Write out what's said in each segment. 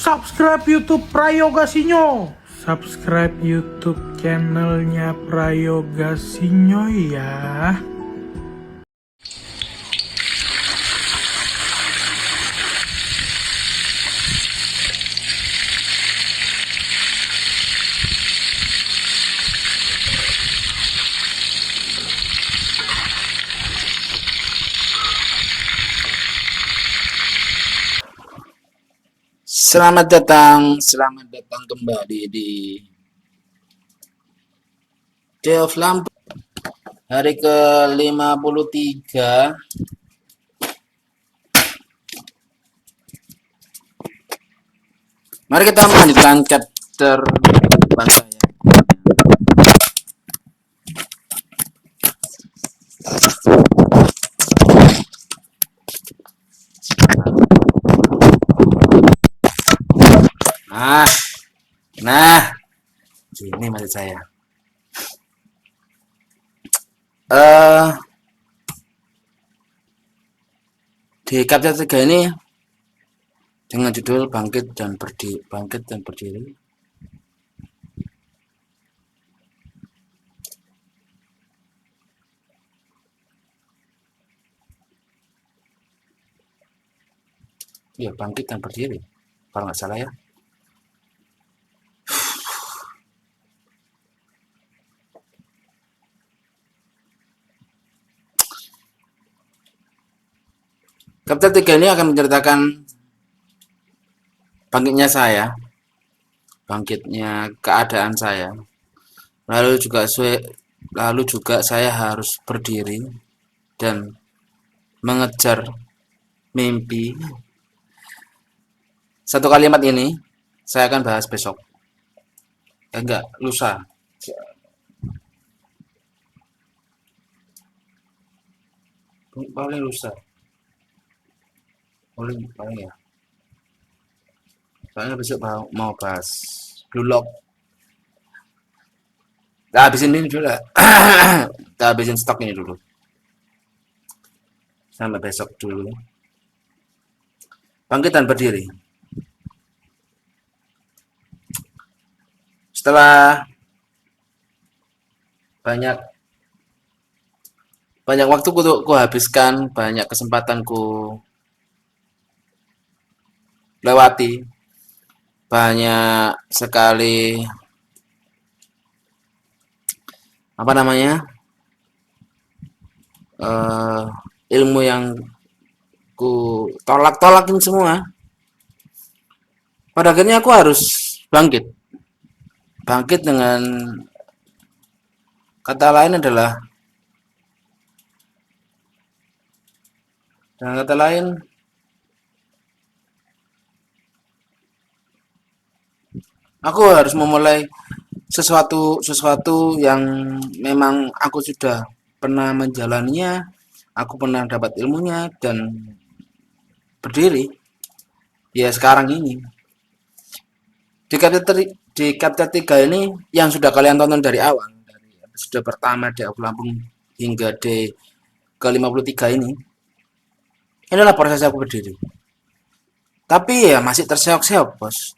subscribe YouTube Prayoga Sinyo. Subscribe YouTube channelnya Prayoga Sinyo ya. Selamat datang kembali di Day of Lampung hari ke-53. Mari kita melanjutkan chapter bangsa ya. Nah, ini maksud saya. Di chapter 3 ini dengan judul bangkit dan berdiri. Ya, bangkit dan berdiri. Kalau nggak salah ya. Chapter 3 ini akan menceritakan bangkitnya saya, bangkitnya keadaan saya. Lalu juga saya harus berdiri dan mengejar mimpi. Satu kalimat ini saya akan bahas besok. Lusa. Paling lusa. Paling ya. Soalnya besok mau bahas Blue Lock. Kita habisin ini dulu lah. Kita habisin stok ini dulu. Sampai besok dulu. Bangkit dan berdiri. Setelah banyak waktu ku habiskan, banyak kesempatan ku lewati, banyak sekali ilmu yang ku tolak-tolakin semua. Pada akhirnya aku harus bangkit dengan kata lain aku harus memulai sesuatu yang memang aku sudah pernah menjalaninya, aku pernah dapat ilmunya dan berdiri ya sekarang ini. Di chapter 3 ini yang sudah kalian tonton dari awal, dari episode pertama Day of Lampung hingga day ke-53 ini adalah proses aku berdiri. Tapi ya masih terseok-seok, bos.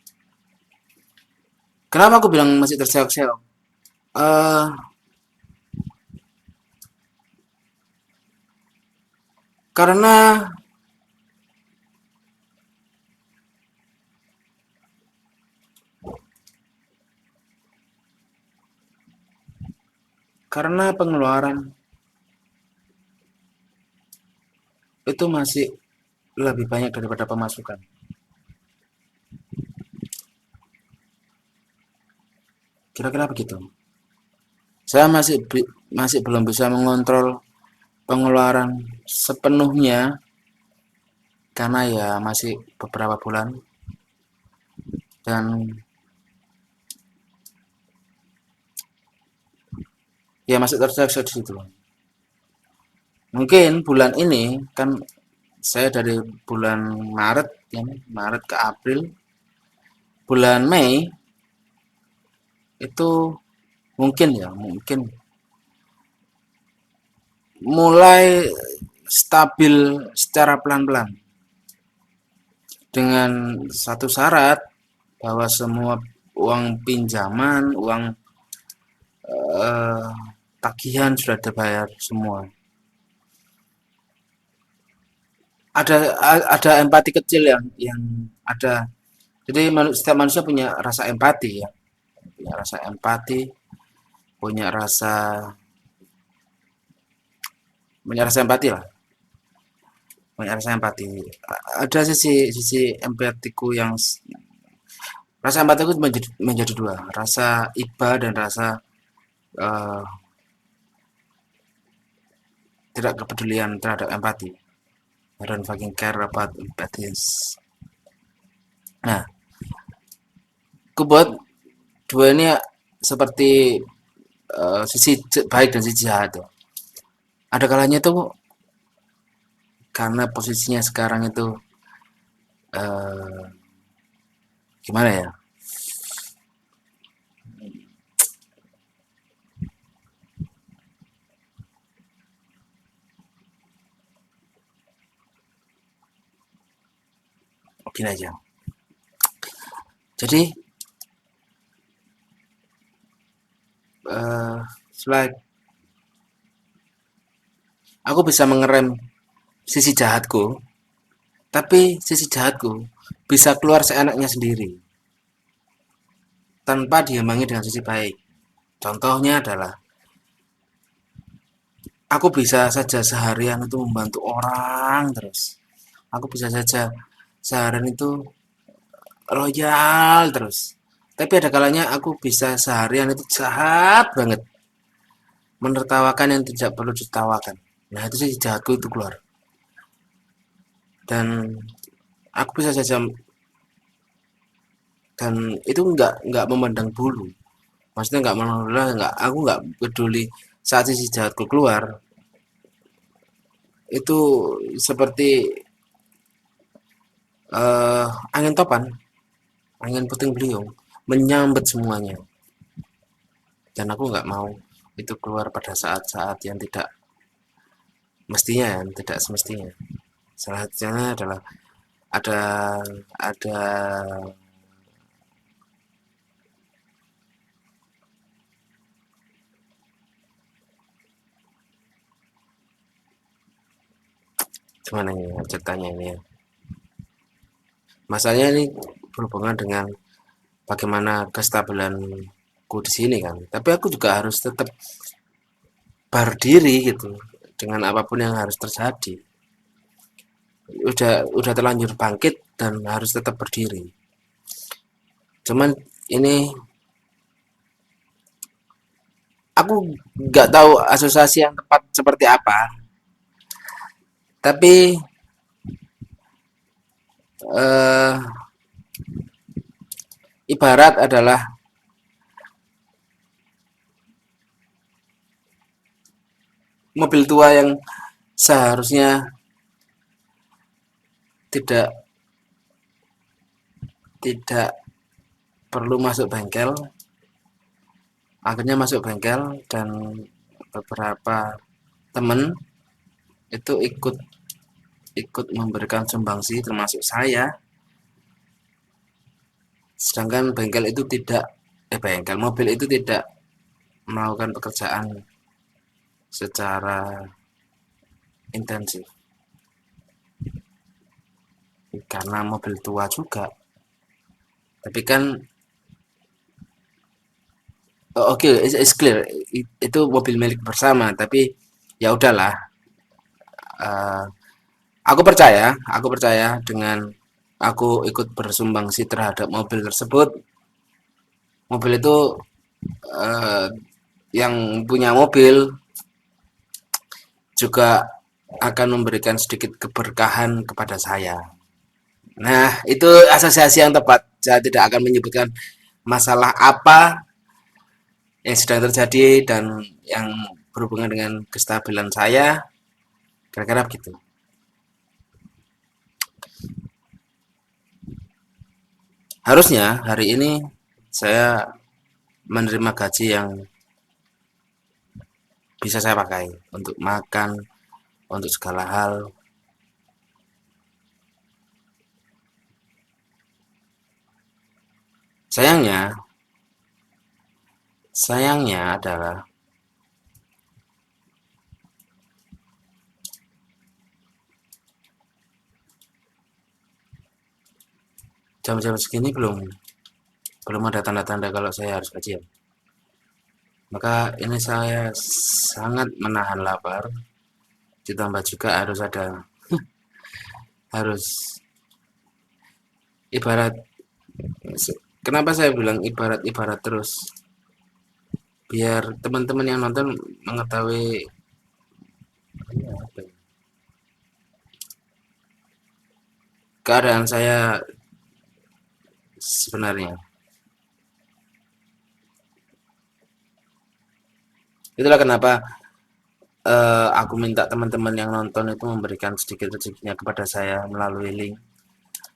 Kenapa aku bilang masih terseok-seok? Karena pengeluaran itu masih lebih banyak daripada pemasukan. Kira-kira begitu. Saya masih belum bisa mengontrol pengeluaran sepenuhnya karena ya masih beberapa bulan dan ya masih terseok-seok di situ. Mungkin bulan ini kan saya dari bulan Maret ke April, bulan Mei itu mungkin mulai stabil secara pelan-pelan dengan satu syarat, bahwa semua uang pinjaman, uang eh, tagihan sudah dibayar semua. Ada empati kecil yang ada. Jadi setiap manusia punya rasa empati ya, punya rasa empati, punya rasa punya rasa empati lah, punya rasa empati. Ada sisi sisi empatiku yang rasa empatiku menjadi dua, rasa iba dan rasa eh, tidak kepedulian terhadap empati. I don't fucking care about empathy. Nah, aku buat dua ini seperti sisi baik dan sisi jahat ya. Ada kalanya tuh karena posisinya sekarang itu eh, gimana ya? Gini aja. Jadi like aku bisa mengerem sisi jahatku, tapi sisi jahatku bisa keluar seenaknya sendiri tanpa diimbangi dengan sisi baik. Contohnya adalah aku bisa saja seharian itu membantu orang terus. Aku bisa saja seharian itu loyal terus. Tapi ada kalanya aku bisa seharian itu jahat banget, menertawakan yang tidak perlu ditertawakan. Nah itu sih jahatku itu keluar. Dan aku bisa saja, dan itu nggak memandang bulu. Maksudnya nggak memandang, nggak, aku nggak peduli saat sisi jahatku keluar. Itu seperti angin topan, angin puting beliung, menyambet semuanya. Dan aku nggak mau itu keluar pada saat-saat yang tidak mestinya, yang tidak semestinya. Salah satunya adalah ada ada gimana ya ceritanya ini ya. Masalahnya ini berhubungan dengan bagaimana kestabilanku di sini kan. Tapi aku juga harus tetap berdiri gitu dengan apapun yang harus terjadi. Udah terlanjur bangkit dan harus tetap berdiri. Cuman ini aku nggak tahu asosiasi yang tepat seperti apa. Tapi eh, ibarat adalah mobil tua yang seharusnya tidak tidak perlu masuk bengkel, akhirnya masuk bengkel dan beberapa temen itu ikut ikut memberikan sumbangsi termasuk saya, sedangkan bengkel itu tidak bengkel mobil itu tidak melakukan pekerjaan secara intensif karena mobil tua juga. Tapi kan oke, it's clear itu mobil milik bersama, tapi ya udahlah. eh, aku percaya dengan aku ikut bersumbangsi terhadap mobil tersebut. Mobil itu eh, yang punya mobil juga akan memberikan sedikit keberkahan kepada saya. Nah, itu asosiasi yang tepat. Saya tidak akan menyebutkan masalah apa yang sedang terjadi dan yang berhubungan dengan kestabilan saya. Kira-kira begitu. Harusnya hari ini saya menerima gaji yang bisa saya pakai untuk makan, untuk segala hal. Sayangnya adalah jam-jam segini belum ada tanda-tanda kalau saya harus gajian. Maka ini saya sangat menahan lapar, ditambah juga harus ibarat, kenapa saya bilang ibarat terus, biar teman-teman yang nonton mengetahui keadaan saya sebenarnya. Itulah kenapa aku minta teman-teman yang nonton itu memberikan sedikit rezekinya kepada saya melalui link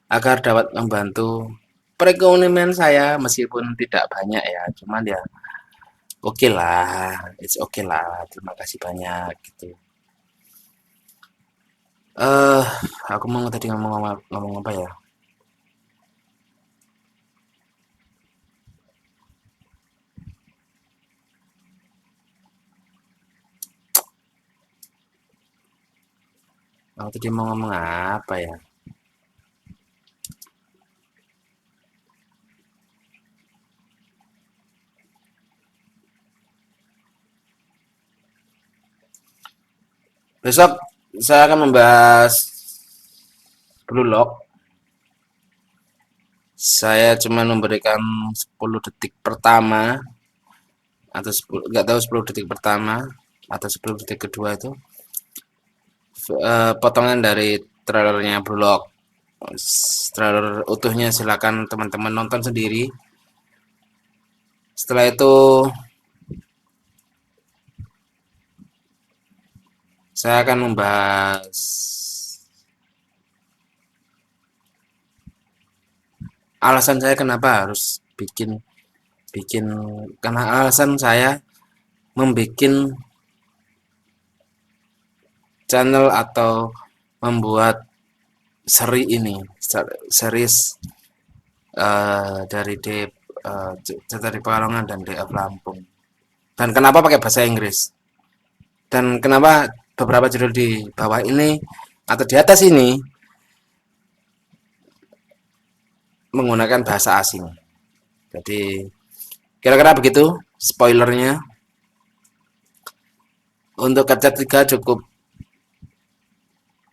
agar dapat membantu perekonomian saya meskipun tidak banyak ya, cuman ya oke lah, it's okay lah, terima kasih banyak gitu. Eh, aku mau tadi ngomong apa ya? Aku tadi mau ngomong apa ya? Besok saya akan membahas Blue Lock. Saya cuma memberikan 10 detik pertama atau 10, nggak tahu 10 detik pertama atau 10 detik kedua itu potongan dari trailernya Blue Lock. Trailer utuhnya silakan teman-teman nonton sendiri. Setelah itu saya akan membahas alasan saya kenapa harus bikin karena alasan saya membuat channel atau membuat series dari Pekalongan dan DF Lampung, dan kenapa pakai bahasa Inggris, dan kenapa beberapa judul di bawah ini atau di atas ini menggunakan bahasa asing. Jadi kira-kira begitu spoilernya. Untuk kerja 3 cukup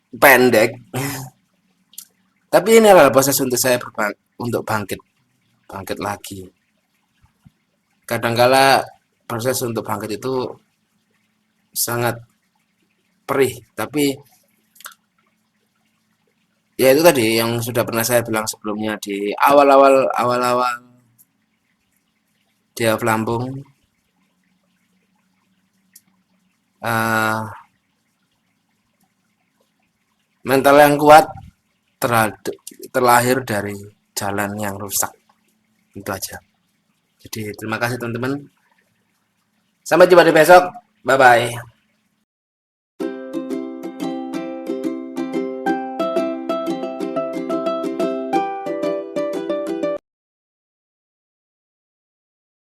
pendek, tapi ini adalah proses untuk saya untuk bangkit lagi. Kadangkala proses untuk bangkit itu sangat perih, tapi ya itu tadi yang sudah pernah saya bilang sebelumnya di awal-awal di Lampung. Mental yang kuat terlahir dari jalan yang rusak. Itu aja. Jadi terima kasih teman-teman. Sampai jumpa di besok. Bye bye.